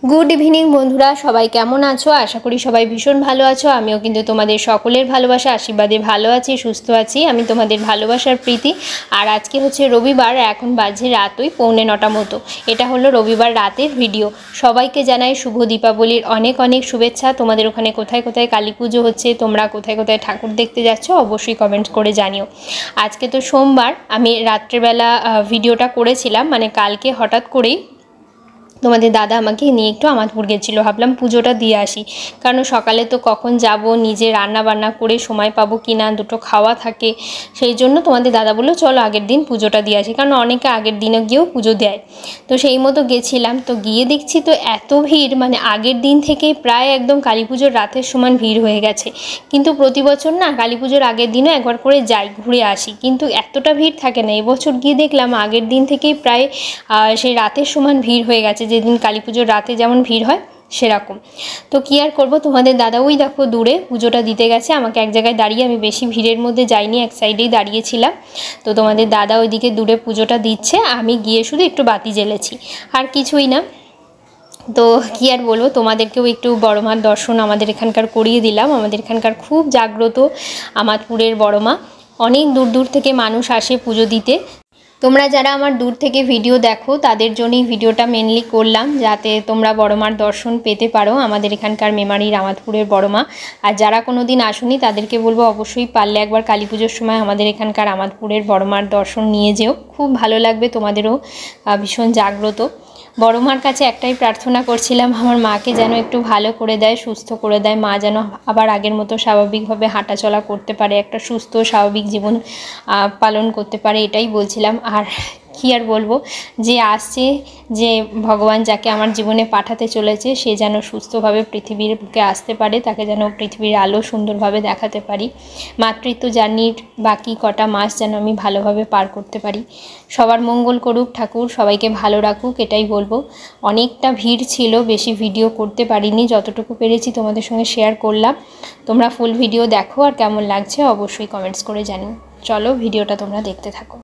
Good evening बंधुरा सबाई केमन आछो आशा करी सबाई भीषण भालो आछो। आमिओ किन्तु तोमादेर सकलेर भालोबासा आशीर्वादे भालो आछि सुस्थ आछि। आमि तोमादेर भालोबासार प्रीति। और आजके होच्छे रविवार, एखन बाजे रात ओई 9:45 मतो। एटा हलो रविवार रातेर भिडियो। सबाइके जानाई शुभ दीपावलिर अनेक अनेक शुभेच्छा। तोमादेर ओखाने कोथाय कोथाय काली पुजो होच्छे, तोमरा कोथाय कोथाय ठाकुर देखते जाच्छो अवश्यई कमेंट करे जानिओ। आजके तो सोमवार, आमि रात्रेबेला भिडियोटा करेछिलाम, माने कालके हठात् करेई তোমাদের দাদা আমাকে নিয়ে একটু আমাদপুর গেছিলো। ভাবলাম পুজোটা দিয়ে আসি, কারণ সকালে তো কখন যাব, নিজে রান্না বান্না করে সময় পাবো কিনা, দুটো খাওয়া থাকে, সেই জন্য তোমাদের দাদা বললো চলো আগের দিন পুজোটা দিয়ে আসি, কারণ অনেকে আগের দিনে গিয়েও পুজো দেয়। তো সেই মতো গেছিলাম। তো গিয়ে দেখছি তো এত ভিড়, মানে আগের দিন থেকেই প্রায় একদম কালী পুজোর রাতের সমান ভিড় হয়ে গেছে। কিন্তু প্রতি বছর না কালী পুজোর আগের দিনও একবার করে যাই, ঘুরে আসি, কিন্তু এতটা ভিড় থাকে না। এবছর গিয়ে দেখলাম আগের দিন থেকেই প্রায় সেই রাতের সমান ভিড় হয়ে গেছে, যেদিন কালী পুজোর রাতে যেমন ভিড় হয় সেরকম। তো কি আর করবো, তোমাদের দাদা ওই দেখো দূরে পুজোটা দিতে গেছে, আমাকে এক জায়গায় দাঁড়িয়ে, আমি বেশি ভিড়ের মধ্যে যাইনি, এক সাইডেই দাঁড়িয়েছিলাম। তো তোমাদের দাদা ওইদিকে দূরে পুজোটা দিচ্ছে, আমি গিয়ে শুধু একটু বাতি জ্বেলেছি, আর কিছুই না। তো কী আর বলবো, তোমাদেরকেও একটু বড় মার দর্শন আমাদের এখানকার করিয়ে দিলাম। আমাদের এখানকার খুব জাগ্রত আমাদপুরের বড় মা, অনেক দূর দূর থেকে মানুষ আসে পুজো দিতে। তোমরা যারা আমার দূর থেকে ভিডিও দেখো তাদের জন্যই ভিডিওটা মেনলি করলাম, যাতে তোমরা বড় মার দর্শন পেতে পারো, আমাদের এখানকার মেমারির আমাদপুরের বড় মা। আর যারা কোনো দিন আসোনি তাদেরকে বলবো অবশ্যই পারলে একবার কালী পুজোর সময় আমাদের এখানকার আমাদপুরের বড় মার দর্শন নিয়ে যেও, খুব ভালো লাগবে, তোমাদেরও ভীষণ জাগ্রত। বড় মার কাছে একটাই প্রার্থনা করছিলাম, আমার মাকে যেন একটু ভালো করে দেয়, সুস্থ করে দেয়, মা যেন আবার আগের মতো স্বাভাবিকভাবে হাঁটাচলা করতে পারে, একটা সুস্থ স্বাভাবিক জীবন পালন করতে পারে, এটাই বলছিলাম। আর কী আর বলবো, যে আসছে, যে ভগবান যাকে আমার জীবনে পাঠাতে চলেছে, সে যেন সুস্থভাবে পৃথিবীর বুকে আসতে পারে, তাকে যেন পৃথিবীর আলো সুন্দরভাবে দেখাতে পারি। মাতৃত্ব জার্নির বাকি কটা মাস যেন আমি ভালোভাবে পার করতে পারি। সবার মঙ্গল করুক ঠাকুর, সবাইকে ভালো রাখুক, এটাই বলবো। অনেকটা ভিড় ছিল, বেশি ভিডিও করতে পারিনি, যতটুকু পেরেছি তোমাদের সঙ্গে শেয়ার করলাম। তোমরা ফুল ভিডিও দেখো, আর কেমন লাগছে অবশ্যই কমেন্টস করে জানিও। চলো ভিডিওটা তোমরা দেখতে থাকো।